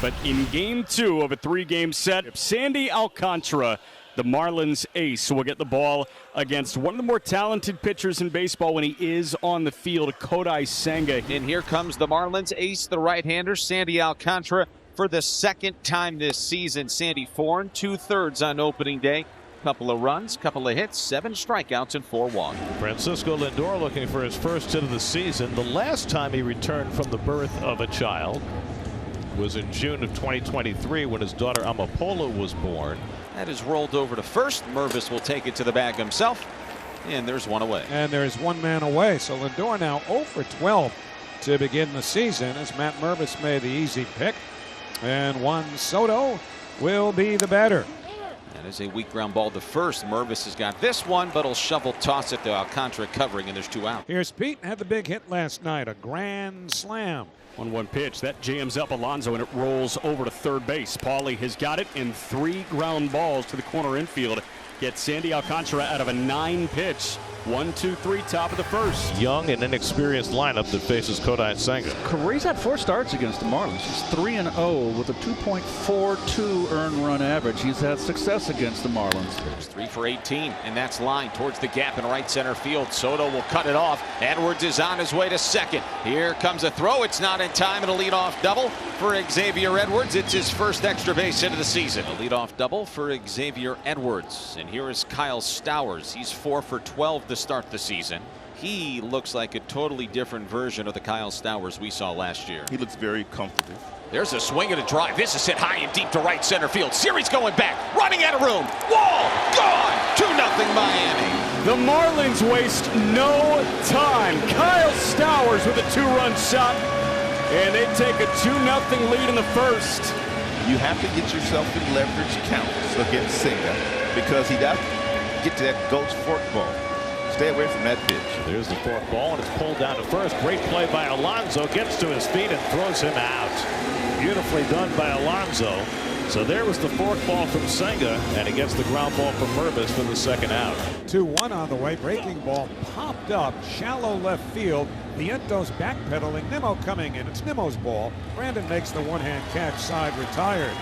But in game 2 of a 3-game set, Sandy Alcantara, the Marlins ace, will get the ball against one of the more talented pitchers in baseball when he is on the field, Kodai Senga. And here comes the Marlins ace, the right-hander, Sandy Alcantara, for the second time this season. Sandy 4 2/3 on opening day. Couple of runs, couple of hits, 7 strikeouts, and 4 walks. Francisco Lindor looking for his first hit of the season. The last time he returned from the birth of a child was in June of 2023 when his daughter Amapola was born. That is rolled over to first. Mervis will take it to the bag himself, and there's one away. And there's one man away. So Lindor now 0 for 12 to begin the season as Matt Mervis made the easy pick. And Juan Soto will be the batter. That is a weak ground ball to first. Mervis has got this one, but he'll shovel toss it to Alcantara covering, and there's 2 out. Here's Pete, had the big hit last night, a grand slam. 1-1 pitch. That jams up Alonso, and it rolls over to third base. Paulie has got it in 3 ground balls to the corner infield. Gets Sandy Alcantara out of a 9-pitch. 1-2-3, top of the first. Young and inexperienced lineup that faces Kodai Senga. He's had 4 starts against the Marlins. He's 3-0 with a 2.42 earned run average. He's had success against the Marlins. There's 3 for 18, and that's lined towards the gap in right center field. Soto will cut it off. Edwards is on his way to second. Here comes a throw. It's not in time, and a leadoff double for Xavier Edwards. It's his first extra base hit of the season. A leadoff double for Xavier Edwards. And here is Kyle Stowers. He's 4 for 12 to start the season. He looks like a totally different version of the Kyle Stowers we saw last year. He looks very comfortable. There's a swing and a drive. This is hit high and deep to right center field. Series going back, running out of room. Wall gone. 2-0 Miami. The Marlins waste no time. Kyle Stowers with a 2-run shot, and they take a 2-0 lead in the first. You have to get yourself in leverage counts against Senga because he does get to that ghost fork ball. Stay away from that pitch. There's the fork ball, and it's pulled down to first. Great play by Alonso. Gets to his feet and throws him out. Beautifully done by Alonso. So there was the fork ball from Senga, and he gets the ground ball from Mervis for the second out. 2-1 on the way. Breaking ball popped up, shallow left field. Vientos backpedaling. Nimmo coming in. It's Nimmo's ball. Brandon makes the one-hand catch. Side retired.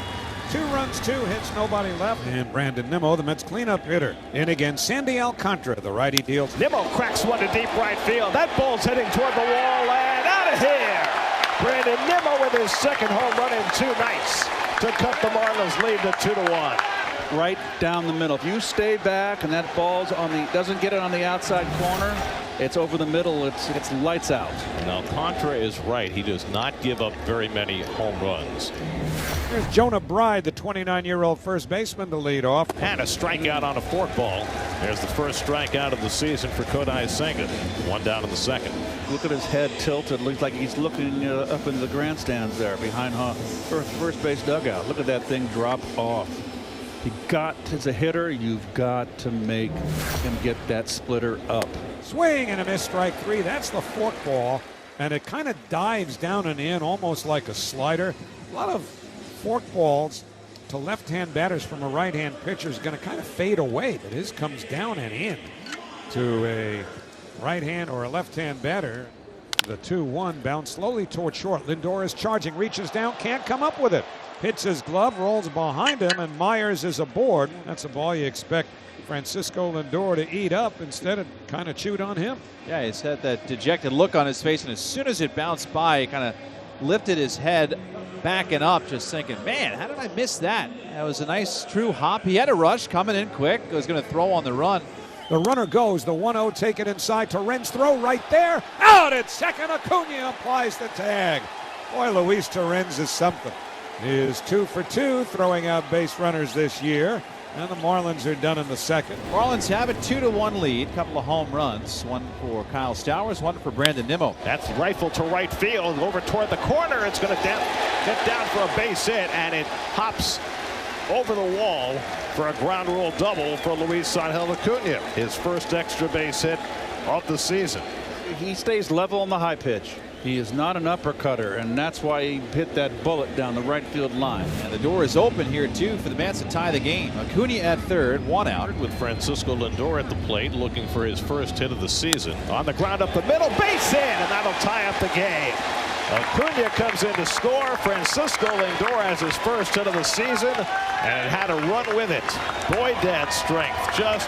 2 runs, 2 hits, nobody left. And Brandon Nimmo, the Mets cleanup hitter. In again, Sandy Alcantara, the righty deals. Nimmo cracks one to deep right field. That ball's heading toward the wall and out of here. Brandon Nimmo with his second home run in 2 nights to cut the Marlins lead to 2-1. Right down the middle. If you stay back and that ball's on the doesn't get it on the outside corner, it's over the middle. It's lights out. And Alcantara is right. He does not give up very many home runs. Here's Jonah Bride, the 29-year-old first baseman, to lead off. And a strikeout on a fork ball. There's the first strikeout of the season for Kodai Senga. 1 down in the second. Look at his head tilted. Looks like he's looking up into the grandstands there behind first base dugout. Look at that thing drop off. As a hitter, you've got to make him get that splitter up. Swing and a miss, strike 3. That's the fork ball, and it kind of dives down and in almost like a slider. A lot of fork balls to left-hand batters from a right-hand pitcher is going to kind of fade away, but his comes down and in to a right-hand or a left-hand batter. The 2-1 bounce slowly toward short. Lindor is charging, reaches down, can't come up with it. Hits his glove, rolls behind him, and Myers is aboard. That's a ball you expect Francisco Lindor to eat up. Instead, it kind of chewed on him. Yeah, he's had that dejected look on his face, and as soon as it bounced by, he kind of lifted his head, backing up, just thinking, man, how did I miss that? That was a nice true hop. He had a rush coming in quick. He was going to throw on the run. The runner goes. The 1-0 take it inside. Torrens throw right there. Out at second. Acuna applies the tag. Boy, Luis Torrens is something. He is 2 for 2 throwing out base runners this year. And the Marlins are done in the second. Marlins have a 2-1 lead. Couple of home runs. One for Kyle Stowers, one for Brandon Nimmo. That's rifled to right field. Over toward the corner. It's going to get down for a base hit, and it hops over the wall for a ground rule double for Luis Angel Acuna. His first extra base hit of the season. He stays level on the high pitch. He is not an uppercutter, and that's why he hit that bullet down the right field line. And the door is open here, too, for the Mets to tie the game. Acuna at third, 1 out. With Francisco Lindor at the plate, looking for his first hit of the season. On the ground up the middle, base hit, and that'll tie up the game. Acuna comes in to score. Francisco Lindor has his first hit of the season and had a run with it. Boy, dad strength, just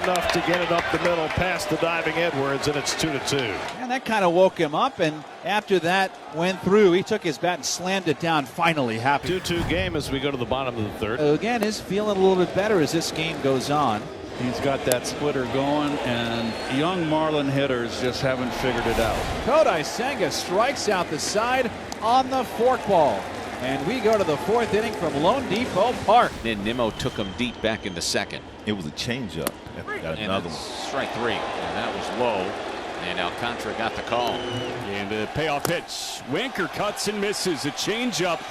enough to get it up the middle past the diving Edwards, and it's 2-2. And that kind of woke him up, and after that went through, he took his bat and slammed it down, finally happy. 2-2 game as we go to the bottom of the third. Again, is feeling a little bit better as this game goes on. He's got that splitter going, and young Marlin hitters just haven't figured it out. Kodai Senga strikes out the side on the forkball. And we go to the fourth inning from Lone Depot Park. Then Nimmo took him deep back into second. It was a changeup. Got And another that's one. strike three. And that was low. And Alcantara got the call. And the payoff pitch. Winker cuts and misses. A changeup.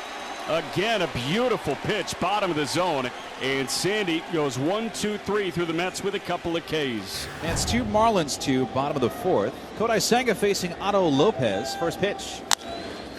Again, a beautiful pitch, bottom of the zone. And Sandy goes 1-2-3 through the Mets with a couple of Ks. And it's 2 Marlins to bottom of the fourth. Kodai Senga facing Otto Lopez. First pitch.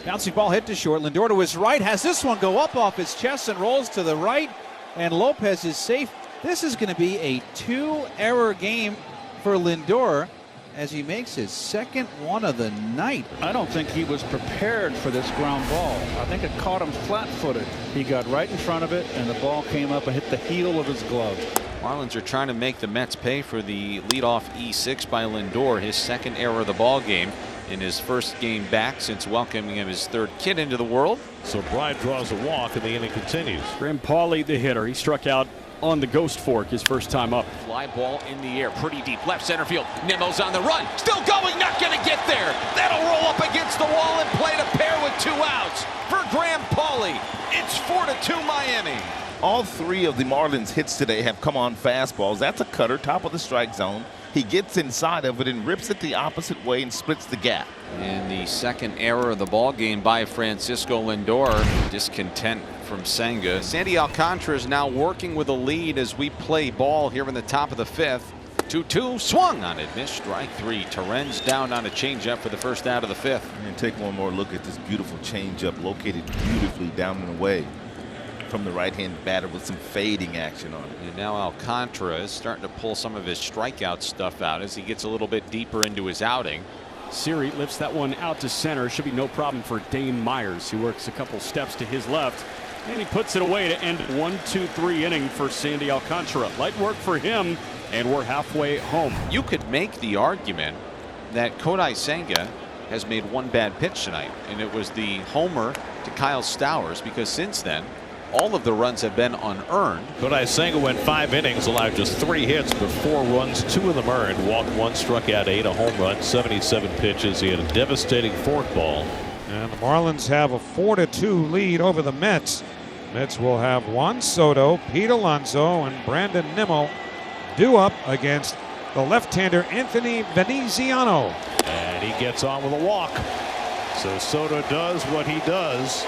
Bouncing ball hit to short. Lindor to his right. Has this one go up off his chest and rolls to the right. And Lopez is safe. This is going to be a 2-error game for Lindor as he makes his second one of the night. I don't think he was prepared for this ground ball. I think it caught him flat-footed. He got right in front of it, and the ball came up and hit the heel of his glove. Marlins are trying to make the Mets pay for the leadoff E6 by Lindor, his second error of the ball game in his first game back since welcoming him his third kid into the world. So Bride draws a walk and the inning continues. Graham Pauley, the hitter, he struck out on the ghost fork his first time up. Fly ball in the air, pretty deep left center field. Nimmo's on the run, still going, not going to get there. That'll roll up against the wall and play to pair with 2 outs for Graham Pauley. It's 4-2 Miami. All 3 of the Marlins hits today have come on fastballs. That's a cutter, top of the strike zone. He gets inside of it and rips it the opposite way and splits the gap. And the second error of the ball game by Francisco Lindor. Discontent from Senga. Sandy Alcantara is now working with a lead as we play ball here in the top of the fifth. 2-2 swung on it, missed strike 3. Torrens down on a changeup for the first out of the fifth. And take one more look at this beautiful changeup, located beautifully down and away from the right-hand batter with some fading action on it. And now Alcantara is starting to pull some of his strikeout stuff out as he gets a little bit deeper into his outing. Siri lifts that one out to center. Should be no problem for Dane Myers, who works a couple steps to his left. And he puts it away to end 1-2-3 inning for Sandy Alcantara. Light work for him, and we're halfway home. You could make the argument that Kodai Senga has made one bad pitch tonight, and it was the homer to Kyle Stowers, because since then all of the runs have been unearned. Kodai Senga went 5 innings, allowed just 3 hits, but 4 runs, 2 of them earned, walked 1, struck out 8, a home run, 77 pitches. He had a devastating forkball. And the Marlins have a 4-2 lead over the Mets. Mets will have Juan Soto, Pete Alonso, and Brandon Nimmo due up against the left-hander Anthony Veneziano. And he gets on with a walk. So Soto does what he does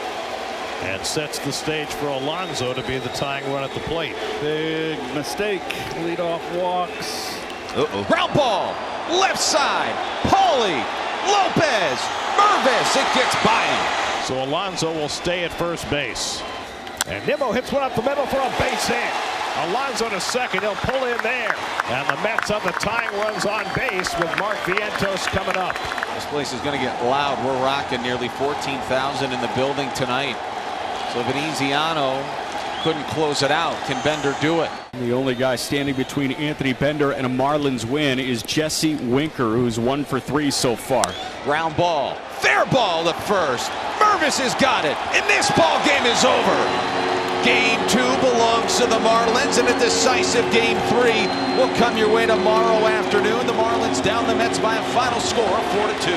and sets the stage for Alonso to be the tying run at the plate. Big mistake. Leadoff walks. Ground ball, left side, Pauley, Lopez, Mervis, it gets by him. So Alonso will stay at first base. And Nimmo hits one up the middle for a base hit. Alonso to second, he'll pull in there. And the Mets have the tying runs on base with Mark Vientos coming up. This place is going to get loud. We're rocking nearly 14,000 in the building tonight. So Veneziano couldn't close it out. Can Bender do it? The only guy standing between Anthony Bender and a Marlins win is Jesse Winker, who's 1 for 3 so far. Ground ball, fair ball to first. Mervis has got it, and this ball game is over. Game 2 belongs to the Marlins, and a decisive Game 3 will come your way tomorrow afternoon. The Marlins down the Mets by a final score of 4-2.